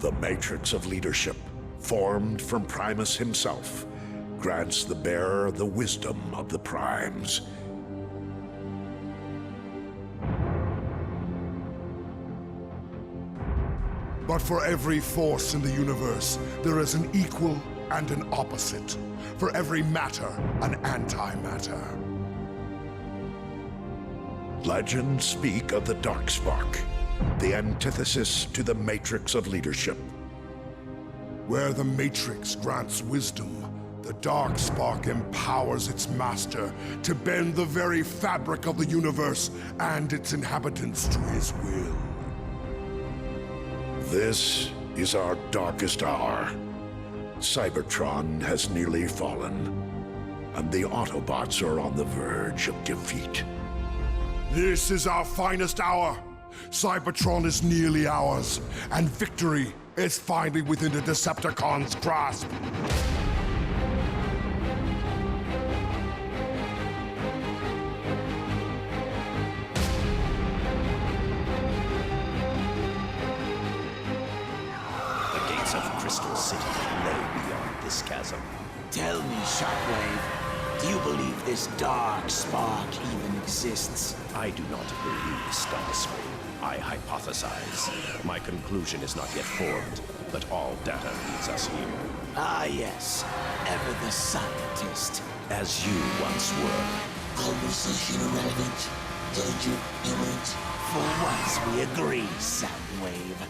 The matrix of leadership, formed from Primus himself, grants the bearer the wisdom of the primes. But for every force in the universe, there is an equal and an opposite. For every matter, an antimatter. Legends speak of the Darkspark, the antithesis to the matrix of leadership. Where the Matrix grants wisdom, the Darkspark empowers its master to bend the very fabric of the universe and its inhabitants to his will. This is our darkest hour. Cybertron has nearly fallen, and the Autobots are on the verge of defeat. This is our finest hour. Cybertron is nearly ours, and victory is finally within the Decepticons' grasp. The gates of Crystal City lay beyond this chasm. Tell me, Shockwave, do you believe this dark spark even exists? I do not believe Starscream. I hypothesize. My conclusion is not yet formed, but all data leads us here. Ah, yes. Ever the scientist. As you once were. Conversation irrelevant. Danger imminent. For once we agree, Soundwave.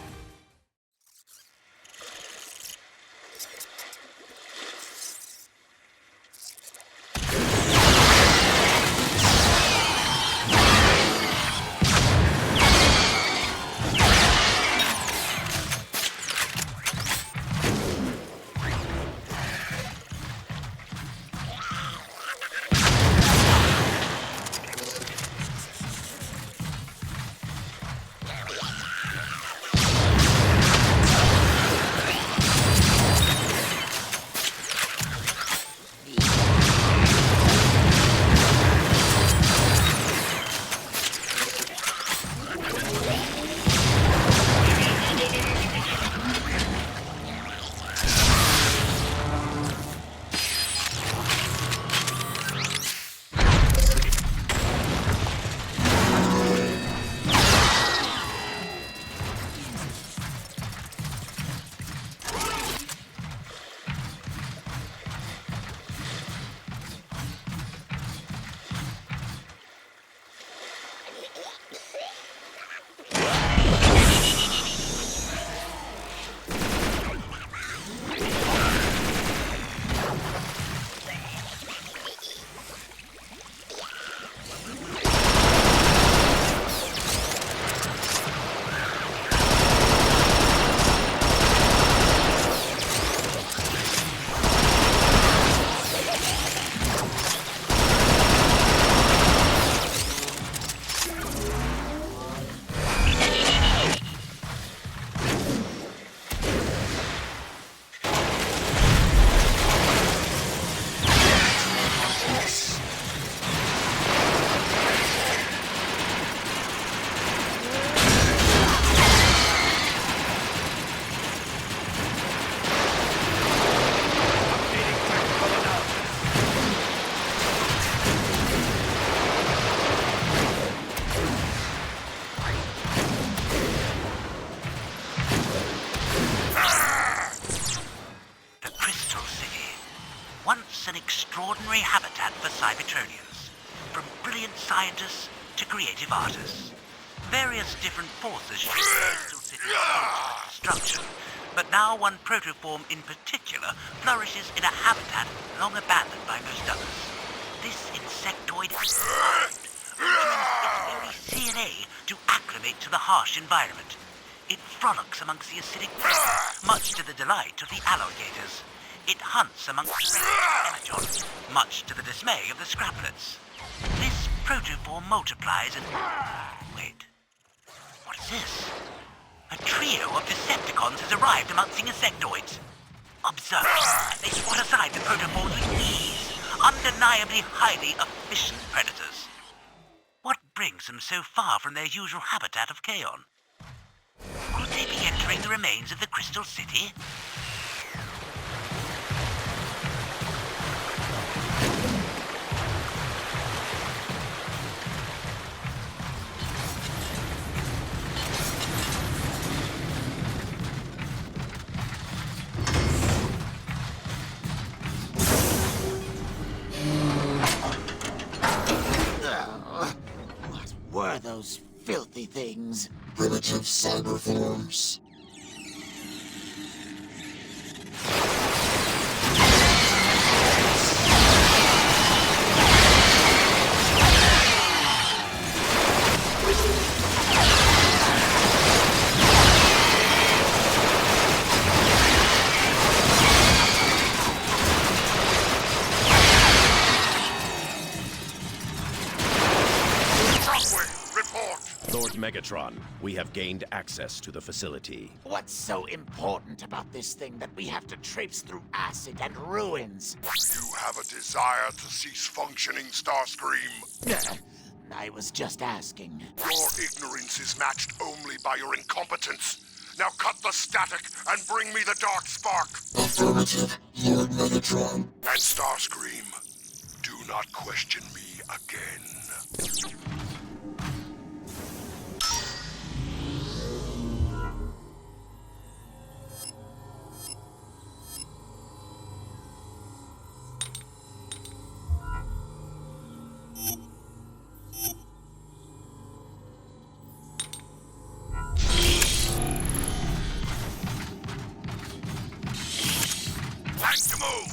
Once an extraordinary habitat for Cybertronians, from brilliant scientists to creative artists. Various different forces still sit in destruction, but now one protoform in particular flourishes in a habitat long abandoned by most others. This insectoid has survived, retuning its very DNA to acclimate to the harsh environment. It frolics amongst the acidic water, much to the delight of the alligators. It hunts amongst the energons, much to the dismay of the scraplets. This protoform multiplies and... Wait. What is this? A trio of Decepticons has arrived amongst the insectoids. Observe. They swat aside the protoforms with ease. Undeniably highly efficient predators. What brings them so far from their usual habitat of Kaon? Could they be entering uncovering the remains of the Crystal City? What were those filthy things? Primitive cyber forms. Lord Megatron, we have gained access to the facility. What's so important about this thing that we have to traipse through acid and ruins? You have a desire to cease functioning, Starscream. I was just asking. Your ignorance is matched only by your incompetence. Now cut the static and bring me the Dark Spark. Affirmative, Lord Megatron. And Starscream, do not question me again. Time to move!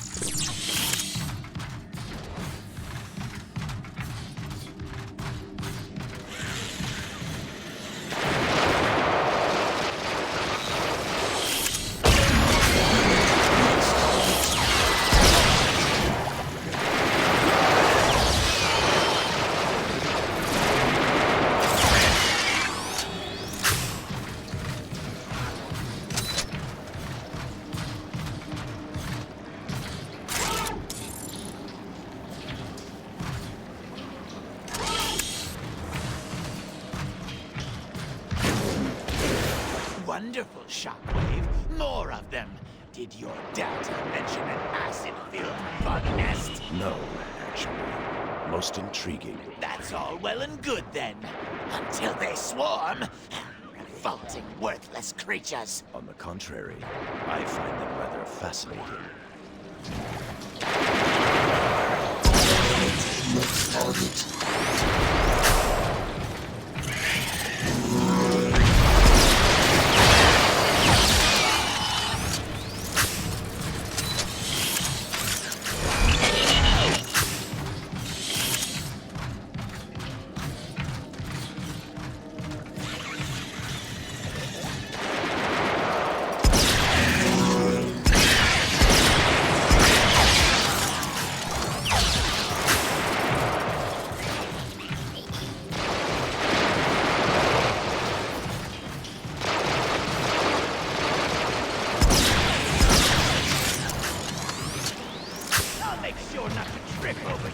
Wonderful, Shockwave. More of them. Did your data mention an acid-filled bug nest? No, actually. Most intriguing. That's all well and good then. Until they swarm. Revolting, worthless creatures. On the contrary, I find them rather fascinating. Next target. I'll make sure not to trip over you.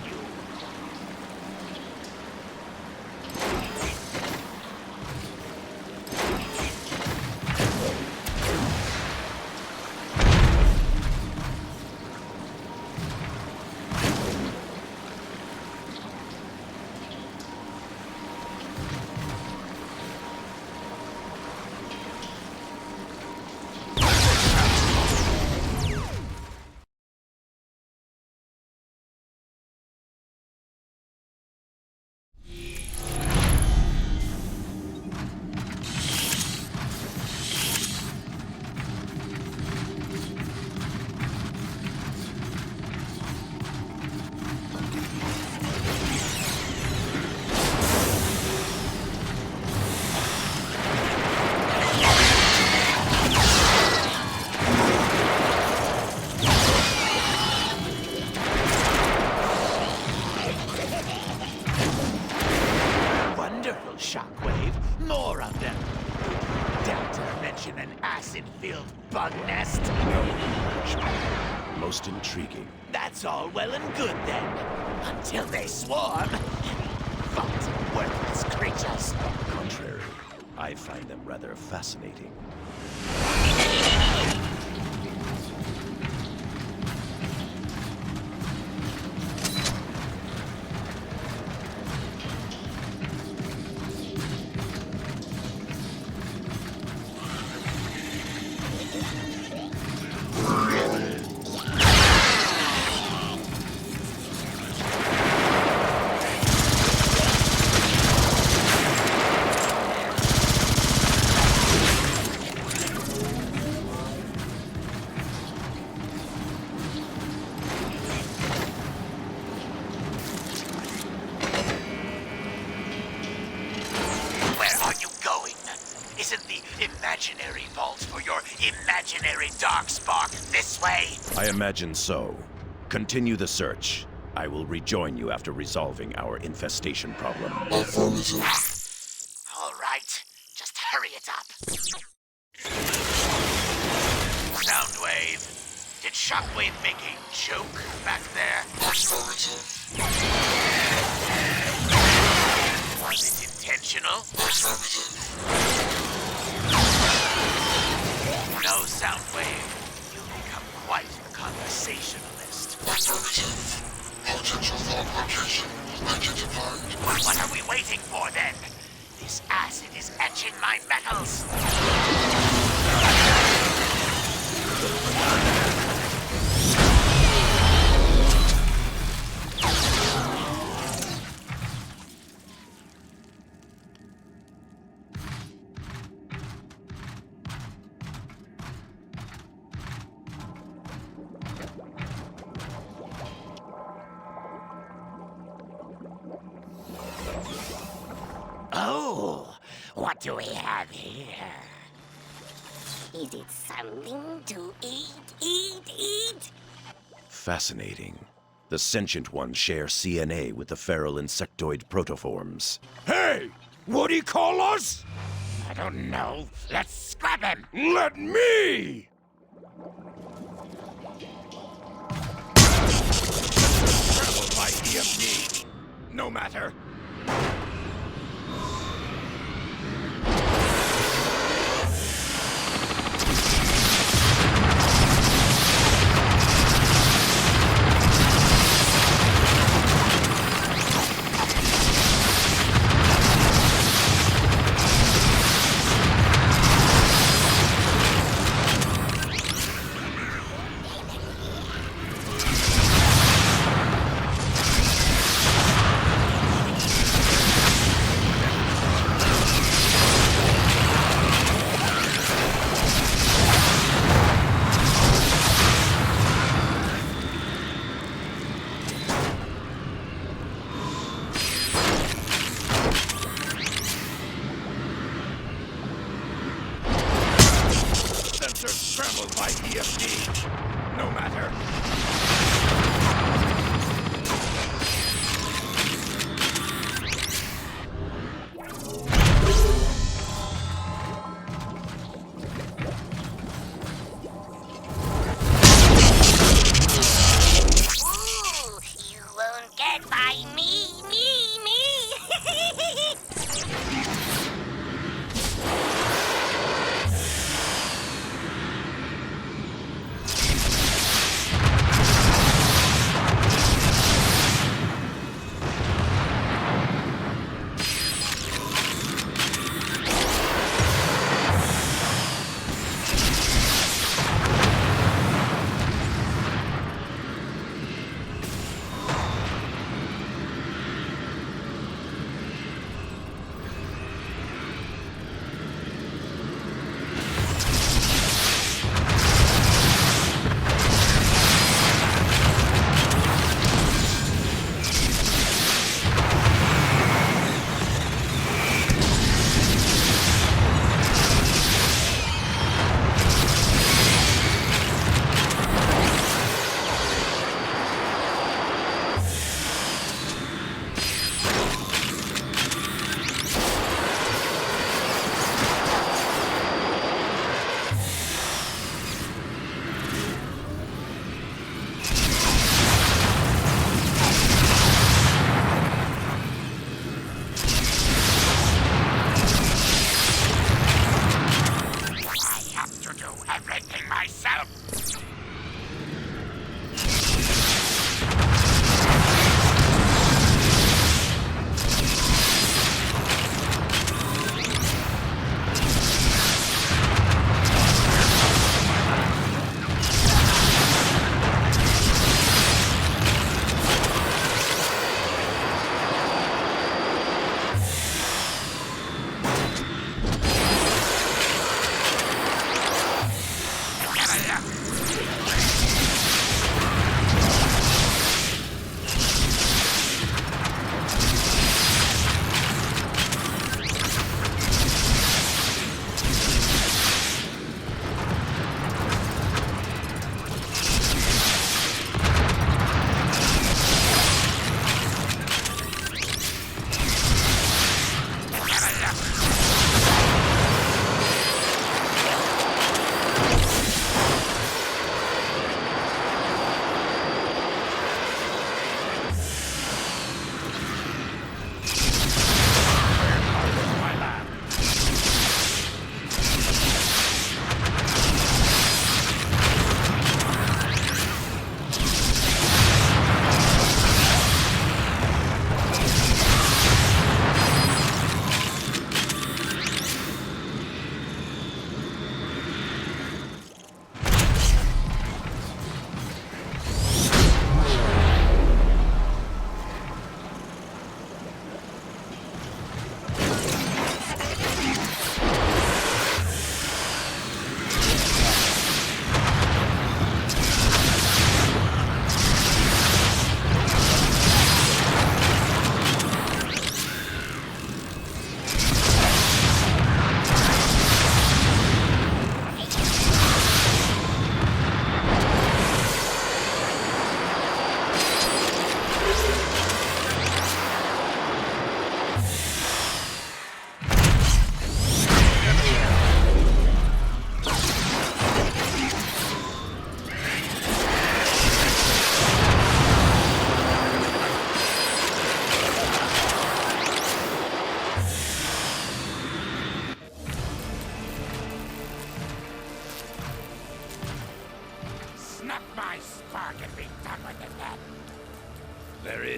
Shockwave. More of them. Dare to mention an acid-filled bug nest? No, actually. Most intriguing. That's all well and good then. Until they swarm. Revolting, worthless creatures. On the contrary, I find them rather fascinating. Isn't the imaginary vault for your imaginary darkspark this way? I imagine so. Continue the search. I will rejoin you after resolving our infestation problem. Affirmative. All right, just hurry it up. Soundwave. Did Shockwave make a joke back there? Affirmative. Was it intentional? Affirmative. No, Soundwave. You've become quite the conversationalist. Affirmative. Potential vault location identified. What are we waiting for then? This acid is etching my metals. Oh, what do we have here? Is it something to eat? Fascinating. The sentient ones share CNA with the feral insectoid protoforms. Hey! What do you call us? I don't know. Let's scrap him. Let me! Travel by EMP. No matter. Scrambled by EMP. No matter. Ooh, you won't get by me.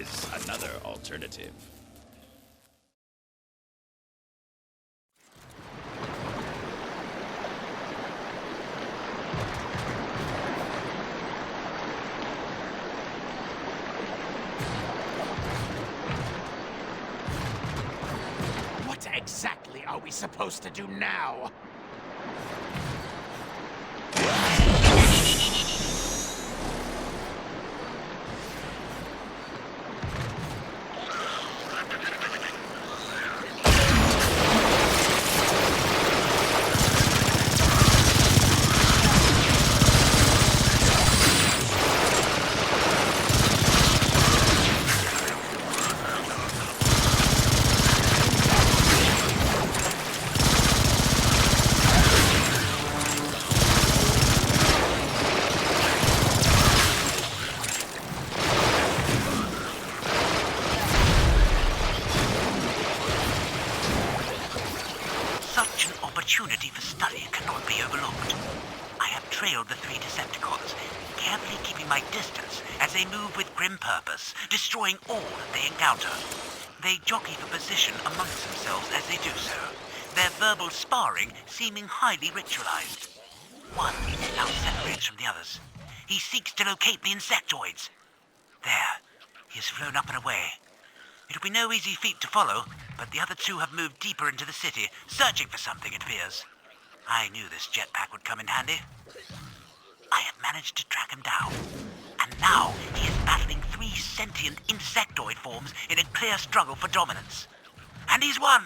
always another alternative. What exactly are we supposed to do now? Such an opportunity for study cannot be overlooked. I have trailed the three Decepticons, carefully keeping my distance as they move with grim purpose, destroying all that they encounter. They jockey for position amongst themselves as they do so, their verbal sparring seeming highly ritualized. One now separates from the others. He seeks to locate the insectoids. There, he has flown up and away. It'll be no easy feat to follow, but the other two have moved deeper into the city, searching for something, it appears. I knew this jetpack would come in handy. I have managed to track him down, and now he is battling three sentient insectoid forms in a clear struggle for dominance. And he's won!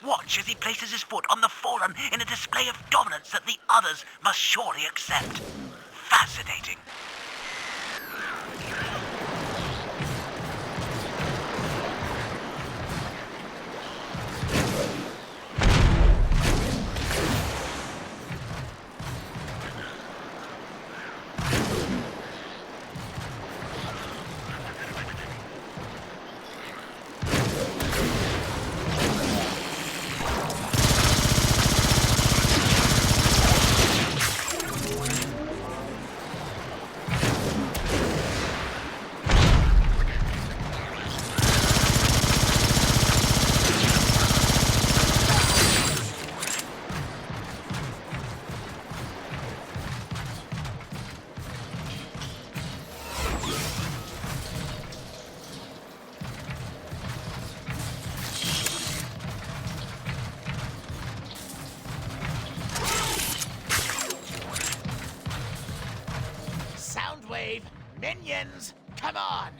Watch as he places his foot on the Fallen in a display of dominance that the others must surely accept. Fascinating. Soundwave, minions, come on!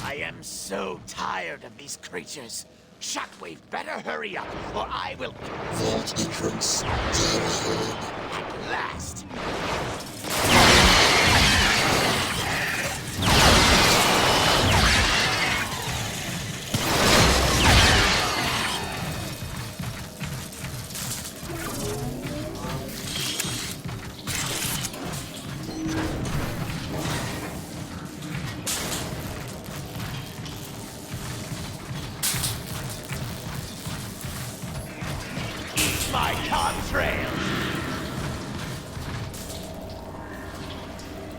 I am so tired of these creatures. Shockwave, better hurry up, or I will... Vault entrance down ahead. At last! My contrails!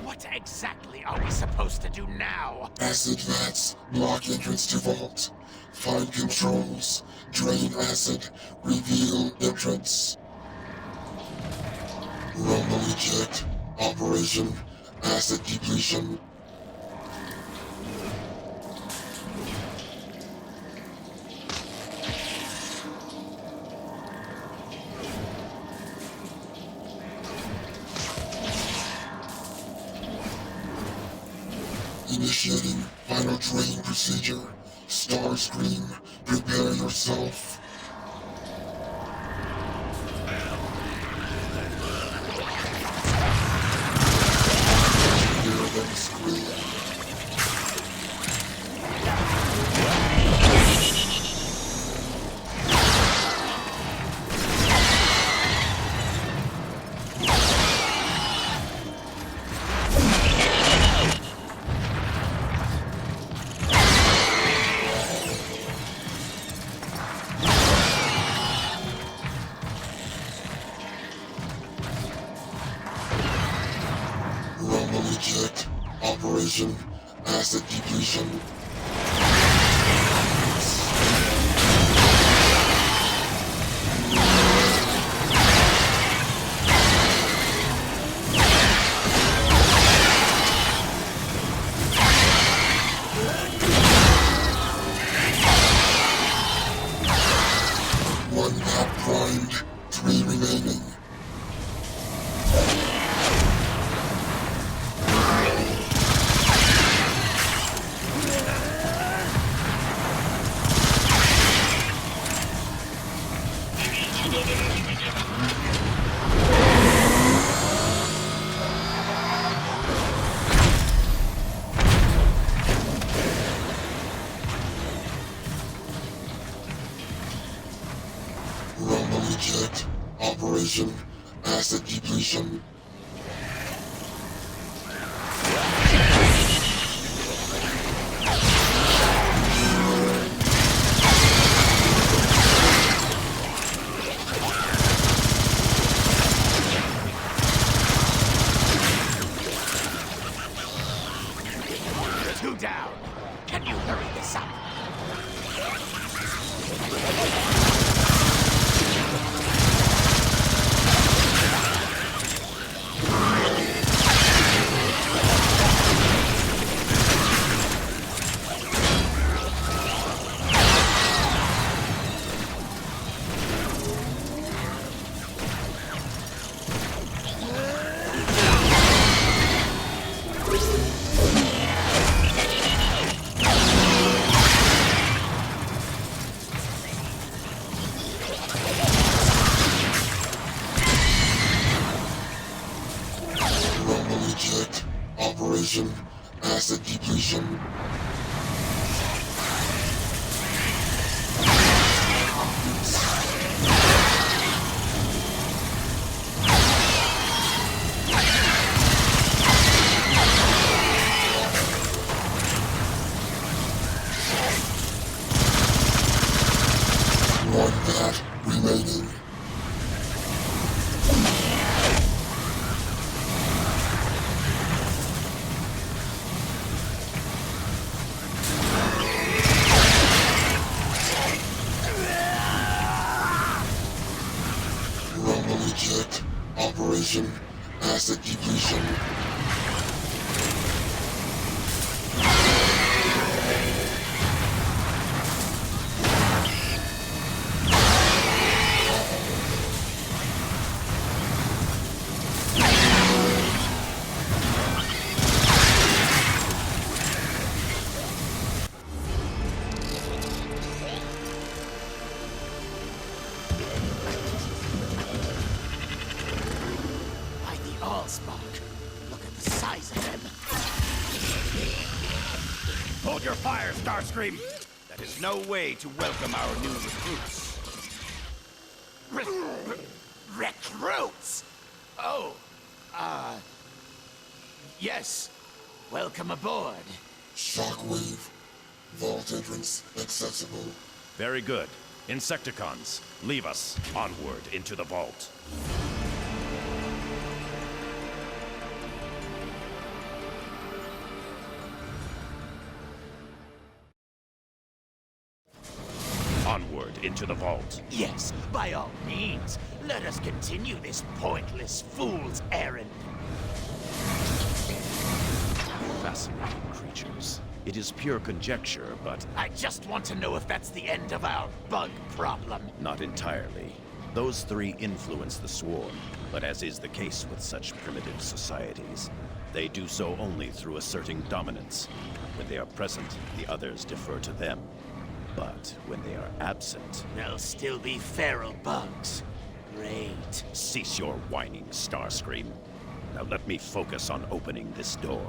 What exactly are we supposed to do now? Acid vats block entrance to vault. Find controls. Drain acid. Reveal entrance. Rumble eject. Operation. Acid depletion. Initiating final drain procedure. Starscream, prepare yourself. Hear them scream. Eject. Operation Acid Depletion. One map primed, 3 remaining. Rumble eject. Operation Acid Depletion. Two down. Can you hurry this up? Rumble eject. Operation Acid Depletion. One vat remaining. Rumble eject. Operation Acid Depletion. By the Allspark. Look at the size of them. Hold your fire, Starscream! That is no way to welcome our new recruits. Recruits! Oh, yes. Welcome aboard. Shockwave. Vault entrance accessible. Very good. Insecticons, leave us. Onward into the vault. Onward into the vault. Yes, by all means. Let us continue this pointless fool's errand. Fascinating creatures. It is pure conjecture, but I just want to know if that's the end of our bug problem. not entirely. Those three influence the swarm, but as is the case with such primitive societies, They do so only through asserting dominance. When they are present, the others defer to them. But when they are absent... There'll still be feral bugs. Great. Cease your whining, Starscream. Now let me focus on opening this door.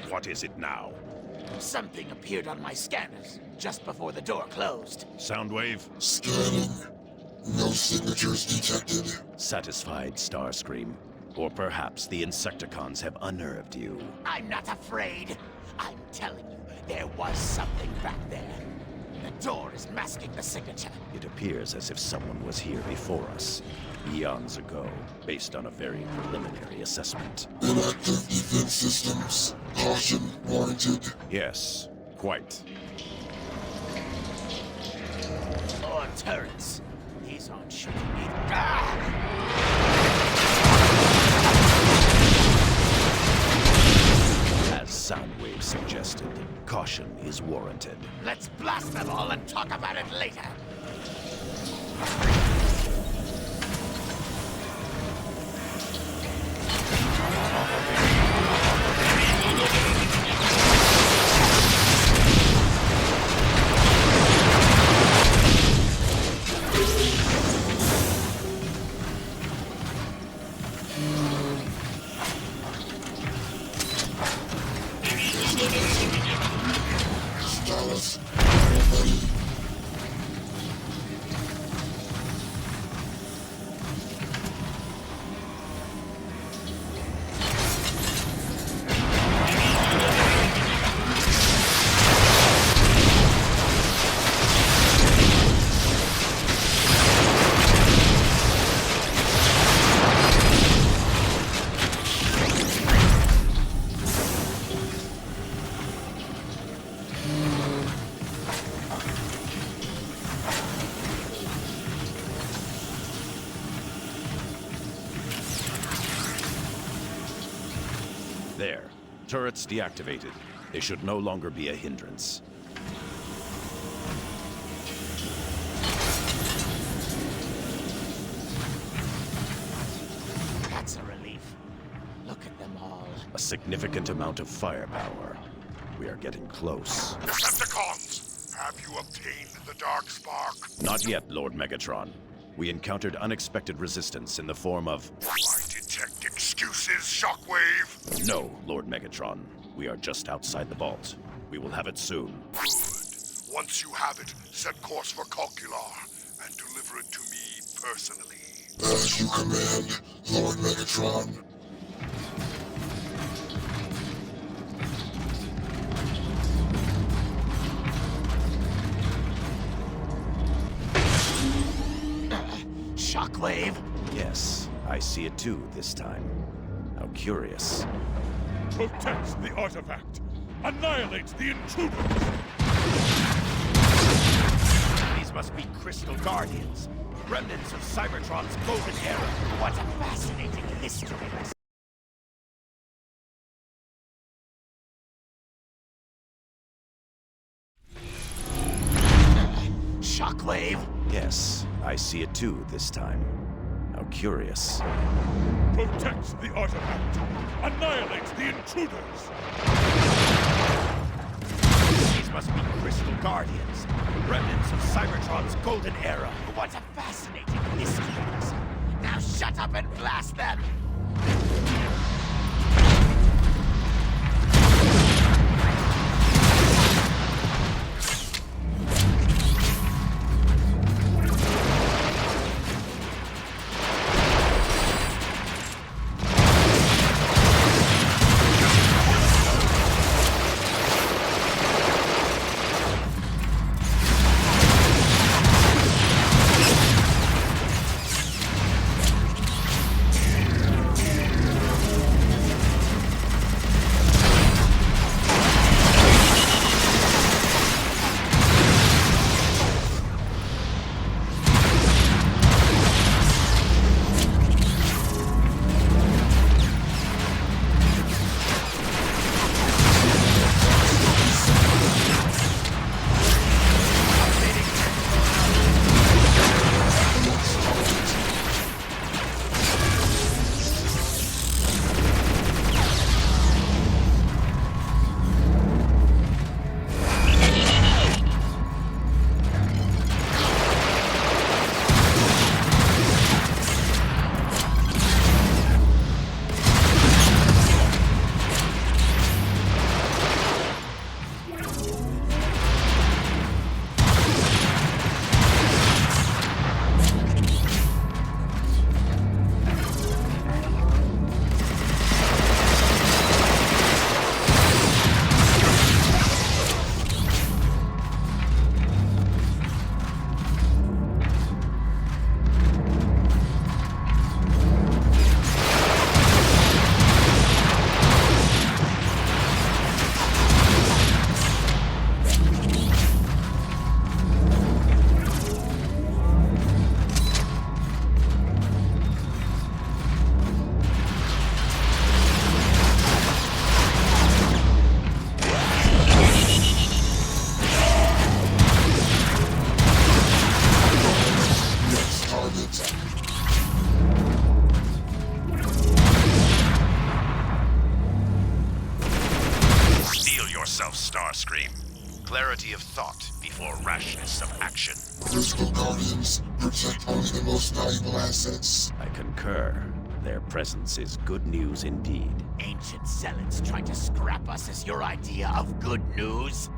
What is it now? Something appeared on my scanners just before the door closed. Soundwave? Scanning. No signatures detected. Satisfied, Starscream. Or perhaps the Insecticons have unnerved you. I'm not afraid. I'm telling you, there was something back there. The door is masking the signature. It appears as if someone was here before us, eons ago, based on a very preliminary assessment. Inactive defense systems. Caution warranted. Yes, quite. Or turrets. These aren't shooting me. As Soundwave suggested, caution is warranted. Let's blast them all and talk about it later. Dallas. Ready. Turrets deactivated. They should no longer be a hindrance. That's a relief. Look at them all. A significant amount of firepower. We are getting close. Decepticons! Have you obtained the Dark Spark? Not yet, Lord Megatron. We encountered unexpected resistance in the form of... I detect excuses, Shockwave! No, Lord Megatron. We are just outside the vault. We will have it soon. Good. Once you have it, set course for Calcular and deliver it to me personally. As you command, Lord Megatron. Shockwave? Yes, I see it too this time. How curious. Protect the artifact! Annihilate the intruders! These must be Crystal Guardians, remnants of Cybertron's golden era. What a fascinating history lesson. Shockwave? Yes, I see it too this time. How curious. Protect the artifact! Annihilate the intruders! These must be Crystal Guardians, remnants of Cybertron's golden era. What a fascinating history lesson. Now shut up and blast them! Starscream. Clarity of thought before rashness of action. Crystal Guardians protect only the most valuable assets. I concur. Their presence is good news indeed. Ancient zealots trying to scrap us as your idea of good news?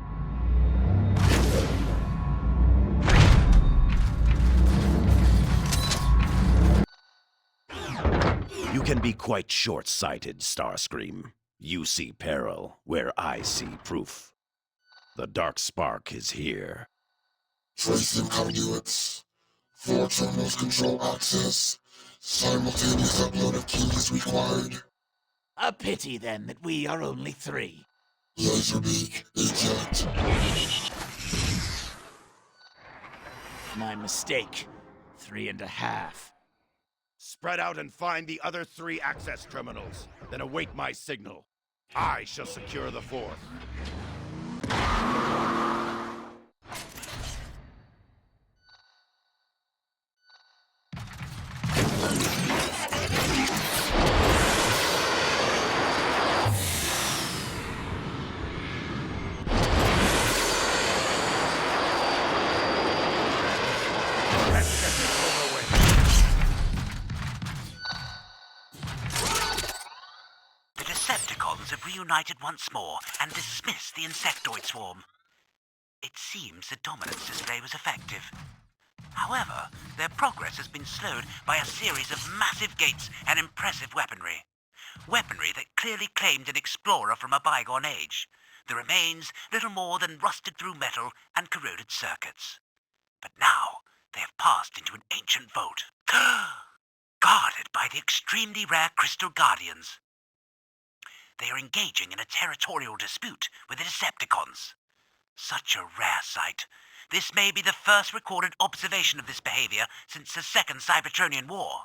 You can be quite short-sighted, Starscream. You see peril where I see proof. The Dark Spark is here. Tracing conduits. 4 terminals control access. Simultaneous upload of keys required. A pity, then, that we are only 3. Laserbeak, eject. My mistake. 3.5. Spread out and find the other 3 access terminals, then await my signal. I shall secure the fourth. The Decepticons have reunited once more and dismissed the insectoid swarm. It seems the dominance display was effective. However, their progress has been slowed by a series of massive gates and impressive weaponry. Weaponry that clearly claimed an explorer from a bygone age. The remains little more than rusted through metal and corroded circuits. But now they have passed into an ancient vault, guarded by the extremely rare Crystal Guardians. They are engaging in a territorial dispute with the Decepticons. Such a rare sight. This may be the first recorded observation of this behavior since the Second Cybertronian War.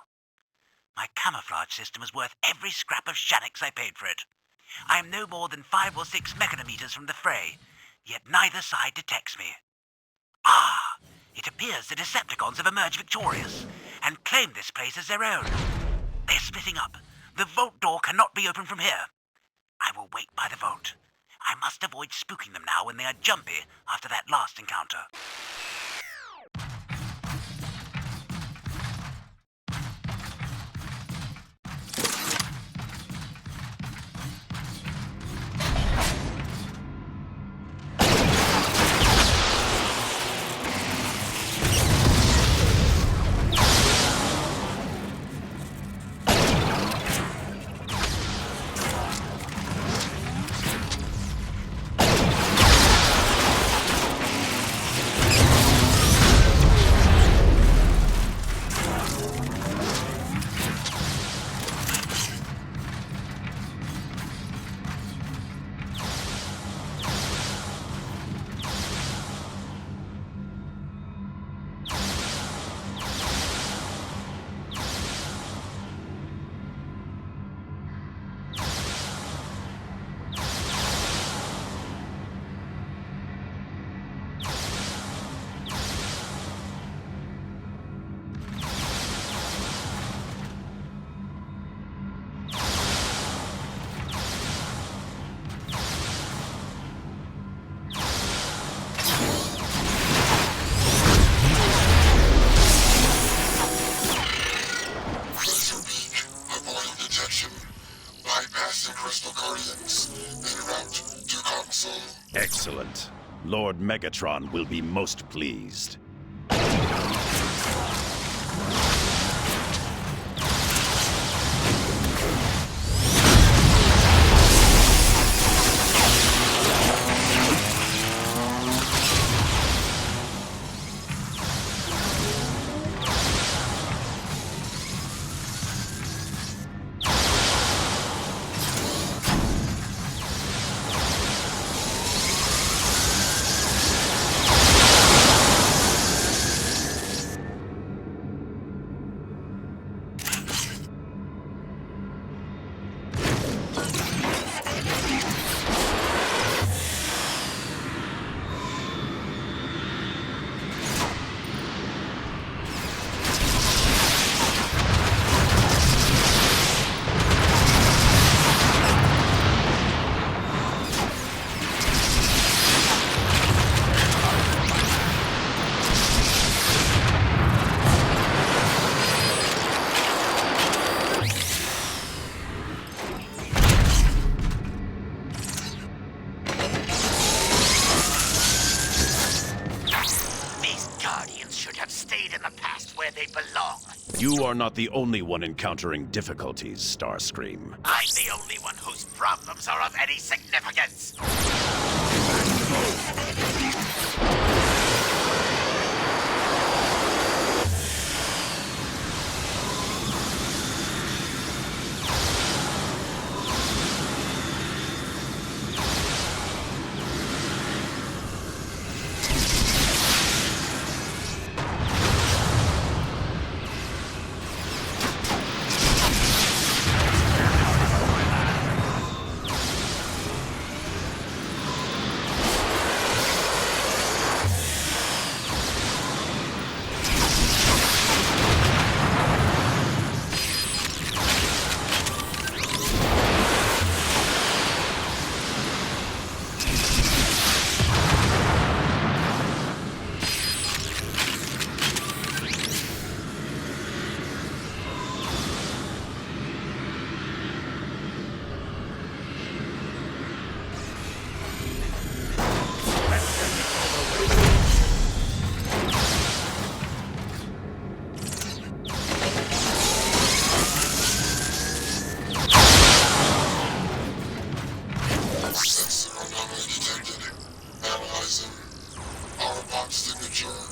My camouflage system is worth every scrap of Shannix I paid for it. I am no more than 5 or 6 mechanometers from the fray, yet neither side detects me. Ah! It appears the Decepticons have emerged victorious and claim this place as their own. They're splitting up. The vault door cannot be opened from here. I will wait by the vault. I must avoid spooking them now when they are jumpy after that last encounter. Excellent. Lord Megatron will be most pleased. You are not the only one encountering difficulties, Starscream. I'm the only one whose problems are of any significance!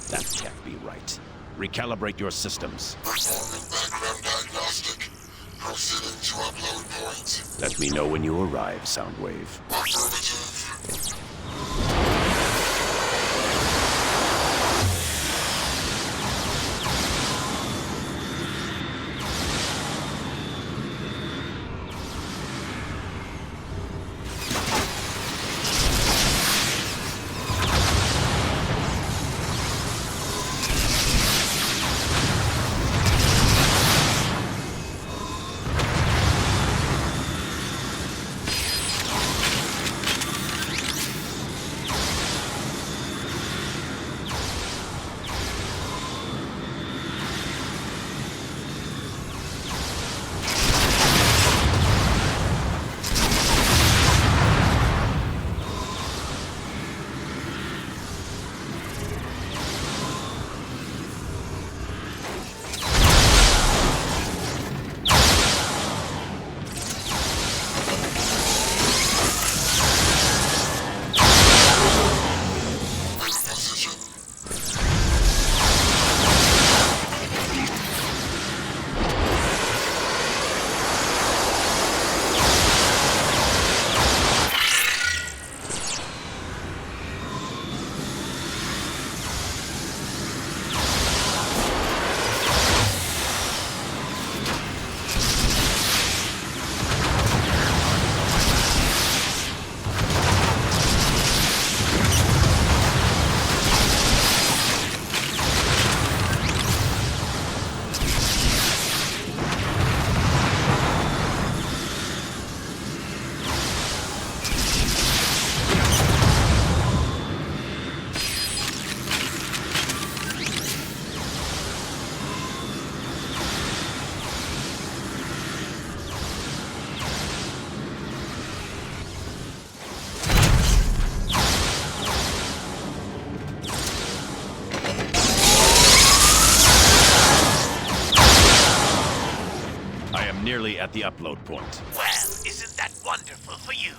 That can't be right. Recalibrate your systems. Performing background diagnostic. Proceeding to upload point. Let me know when you arrive, Soundwave. Affirmative. Nearly at the upload point. Well, isn't that wonderful for you?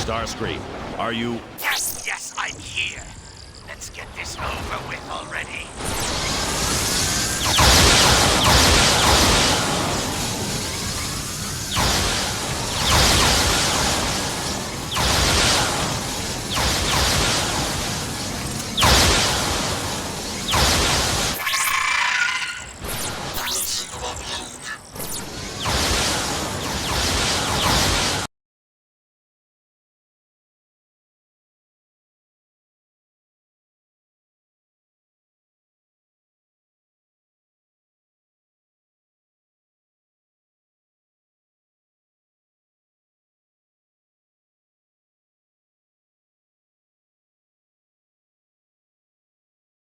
Starscream, are you... Yes, I'm here. Let's get this over with already.